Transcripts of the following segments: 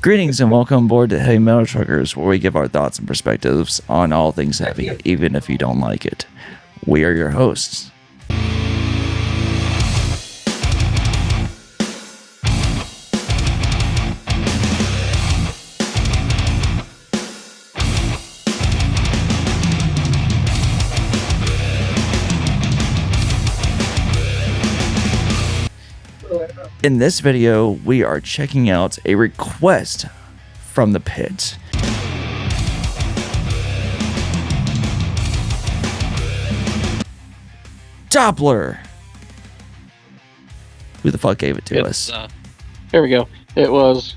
Greetings and welcome aboard to Heavy Metal Truckers, where we give our thoughts and perspectives on all things heavy, even if you don't like it. We are your hosts. In this video, we are checking out a request from the pit. Doppler. Who the fuck gave it to us? Here we go. It was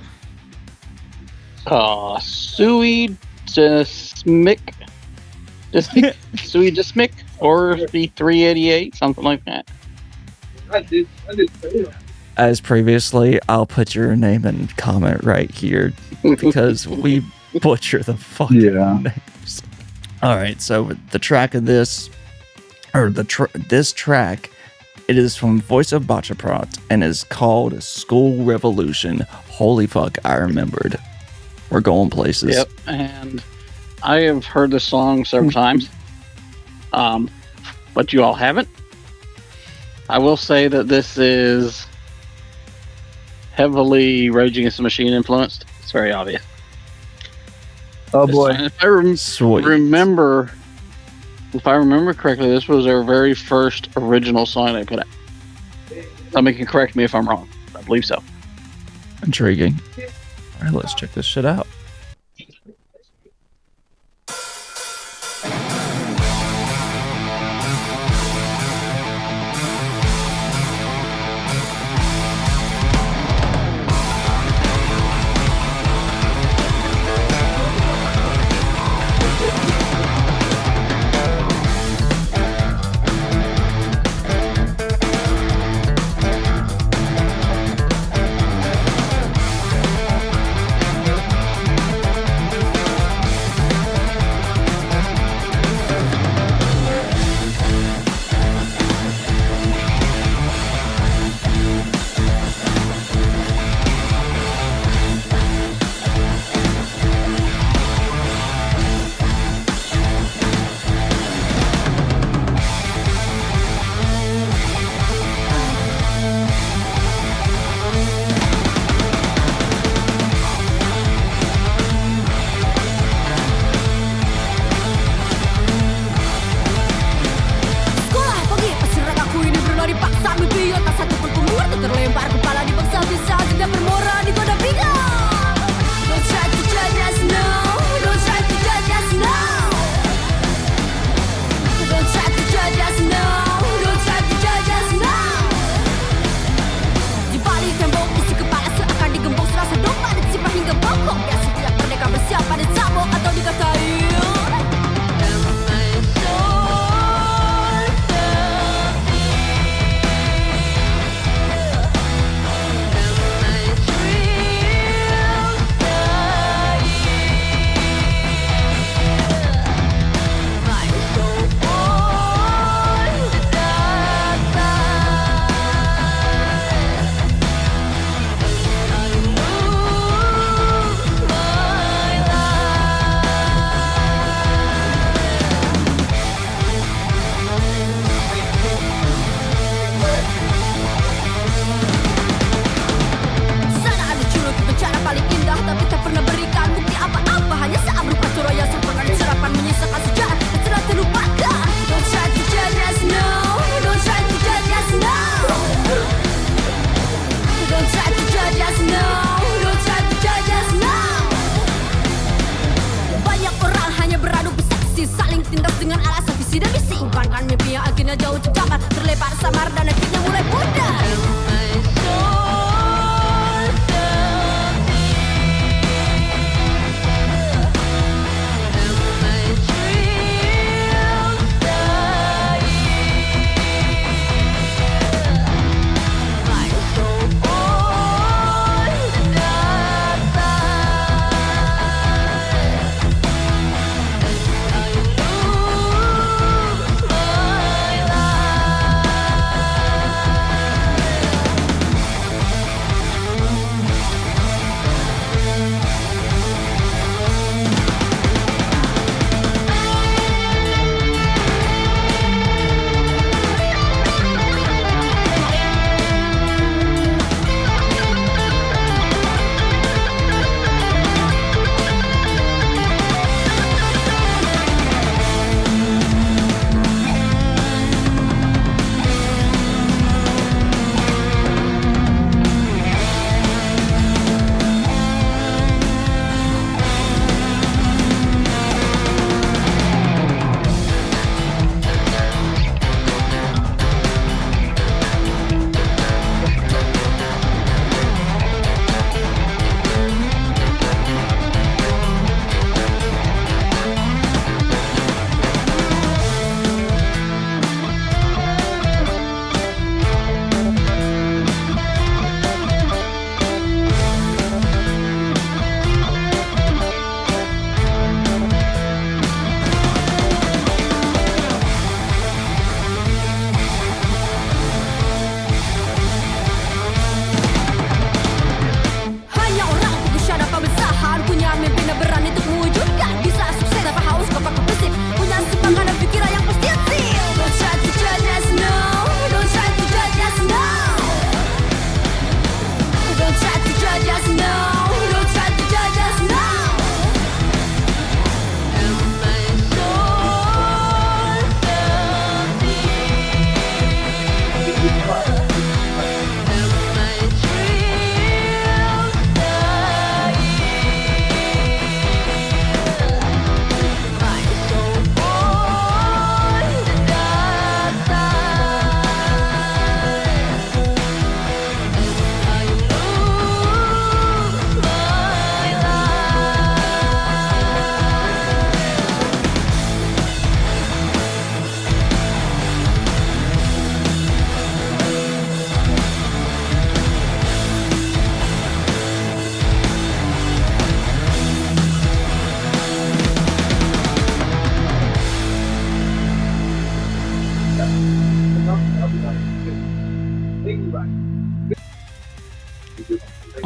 Sui Dismic, Sui Dismic, or B388, something like that. I did say that. As previously, I'll put your name and comment right here because we butcher the fucking names. All right, so the track of this, or this track, it is from Voice of Botchaprot and is called School Revolution. Holy fuck, I remembered. We're going places. Yep, and I have heard this song several times, but you all haven't. I will say that this is heavily Rage Against the Machine influenced. It's very obvious. Oh boy! If I remember correctly, this was their very first original song they put out. Somebody can correct me if I'm wrong. I believe so. Intriguing. All right, let's check this shit out.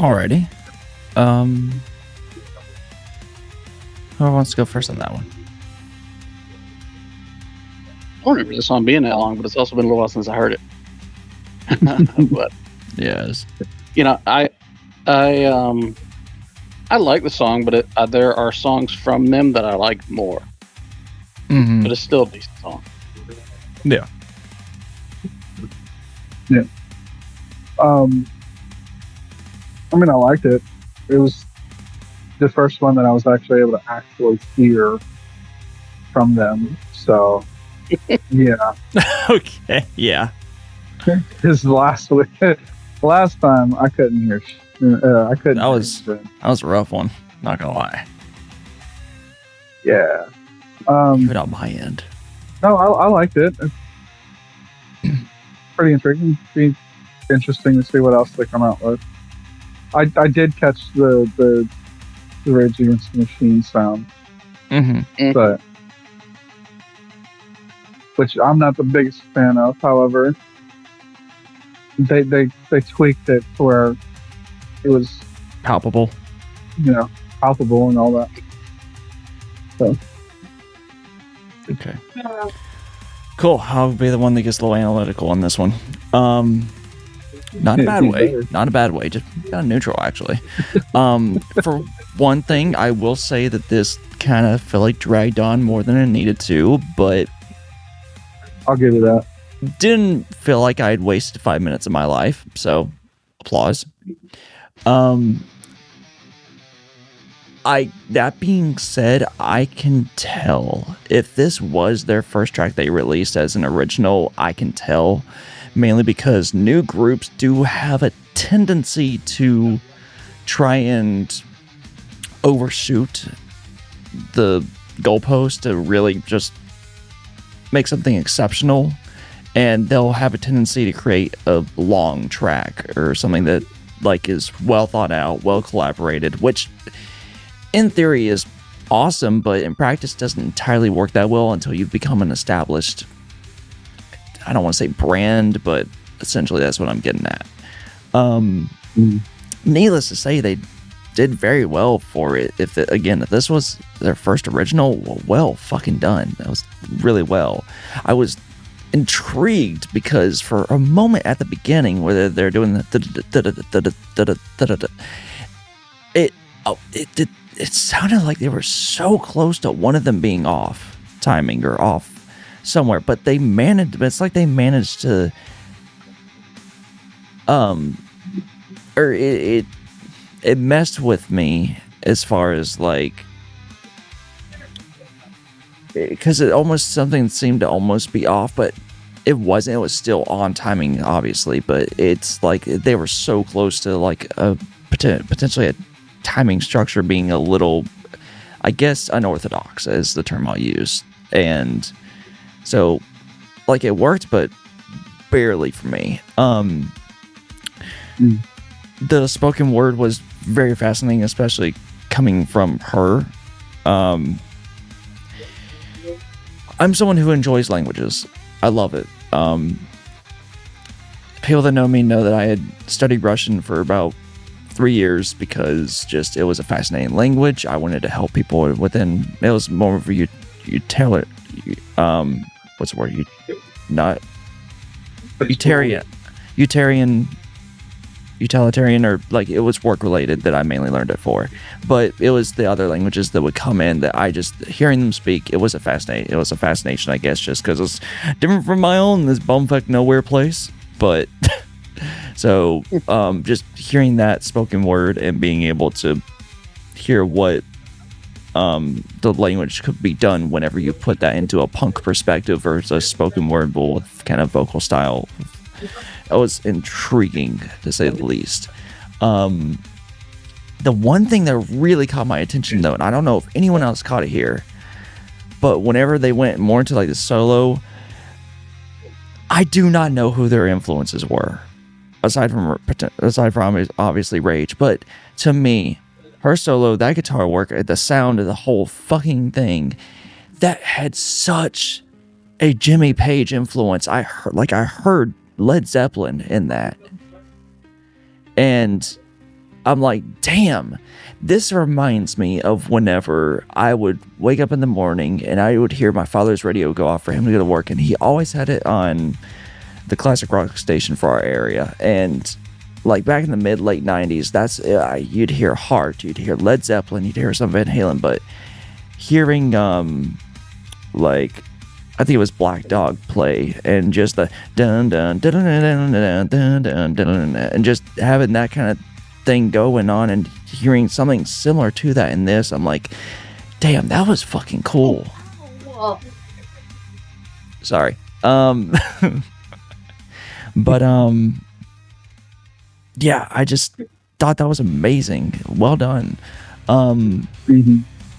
Alrighty. Who wants to go first on that one? I don't remember the song being that long, but it's also been a little while since I heard it. But yes, I like the song, but there are songs from them that I like more. mm-hmm. But it's still a decent song. Yeah. Yeah. I mean, I liked it. It was the first one that I was actually able to actually hear from them. So, yeah. Okay. Yeah. His last time I couldn't hear. I couldn't. That was a rough one. Not gonna lie. Yeah. Even on my end. No, I liked it. It's pretty intriguing. Be interesting to see what else they come out with. I did catch the Rage Against the Machine sound, but which I'm not the biggest fan of. However, they tweaked it to where it was palpable, palpable and all that. So okay, cool. I'll be the one that gets a little analytical on this one. Not in a bad way. Not in a bad way. Just kind of neutral, actually. For one thing, I will say that this kind of felt like dragged on more than it needed to, but I'll give you that. Didn't feel like I had wasted 5 minutes of my life, so applause. That being said, I can tell if this was their first track they released as an original. I can tell. Mainly because new groups do have a tendency to try and overshoot the goalpost to really just make something exceptional. And they'll have a tendency to create a long track or something that is well thought out, well collaborated, which in theory is awesome, but in practice doesn't entirely work that well until you've become an established, I don't want to say brand, but essentially that's what I'm getting at. Needless to say, they did very well for it. If this was their first original, well fucking done. That was really well. I was intrigued because for a moment at the beginning where they're doing the it sounded like they were so close to one of them being off timing or off somewhere, but it's like they managed to or it messed with me as far as because it almost something seemed to almost be off, but it wasn't. It was still on timing, obviously, but it's like they were so close to a potentially a timing structure being a little, I guess, unorthodox is the term I'll use. And so it worked, but barely for me. The spoken word was very fascinating, especially coming from her. I'm someone who enjoys languages. I love it. People that know me know that I had studied Russian for about 3 years because it was a fascinating language. I wanted to help people within. It was more of a what's the word? Utilitarian, or it was work related that I mainly learned it for. But it was the other languages that would come in that I just hearing them speak. It was a fascination, I guess, just because it's different from my own, this bumfuck nowhere place. But so just hearing that spoken word and being able to hear what the language could be done whenever you put that into a punk perspective versus a spoken word with kind of vocal style. It was intriguing, to say the least. The one thing that really caught my attention, though, and I don't know if anyone else caught it here, but whenever they went more into the solo, I do not know who their influences were, aside from obviously Rage. But to me, her solo, that guitar work, the sound of the whole fucking thing, that had such a Jimmy Page influence. I heard Led Zeppelin in that. And I'm like, damn, this reminds me of whenever I would wake up in the morning and I would hear my father's radio go off for him to go to work, and he always had it on the classic rock station for our area. And like back in the late 90s, that's you'd hear Heart, you'd hear Led Zeppelin, you'd hear some Van Halen, but hearing like I think it was Black Dog play, and just the dun dun dun dun dun dun dun dun, and just having that kind of thing going on, and hearing something similar to that in this, I'm like, damn, that was fucking cool. Sorry. But yeah, I just thought that was amazing. Well done.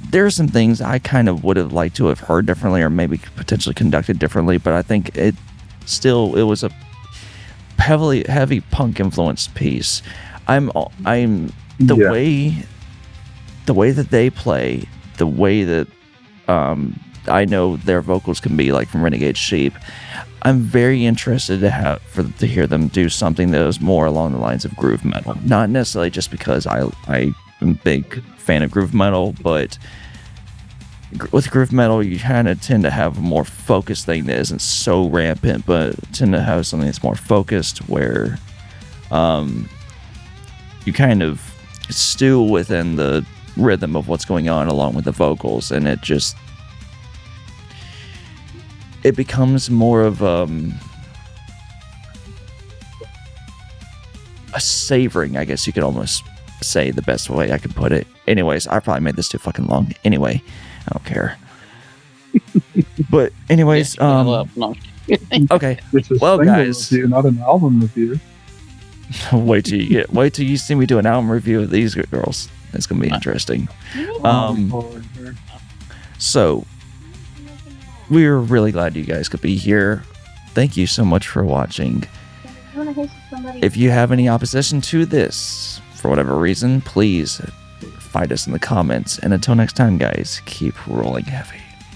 There are some things I kind of would have liked to have heard differently, or maybe potentially conducted differently, but I think it was a heavy punk influenced piece. The way that they play, the way that I know their vocals can be, like from Renegade Sheep, I'm very interested to hear them do something that is more along the lines of groove metal. Not necessarily just because I am a big fan of groove metal, but with groove metal, you kind of tend to have a more focused thing that isn't so rampant, but tend to have something that's more focused, where you kind of stew within the rhythm of what's going on along with the vocals, and it becomes more of a savoring, I guess you could almost say, the best way I could put it. Anyways, I probably made this too fucking long. Anyway, I don't care. But anyways, okay. Well, guys, review, not an album review. wait till you see me do an album review of these girls. It's gonna be interesting. So we're really glad you guys could be here. Thank you so much for watching. If you have any opposition to this, for whatever reason, please fight us in the comments. And until next time, guys, keep rolling heavy.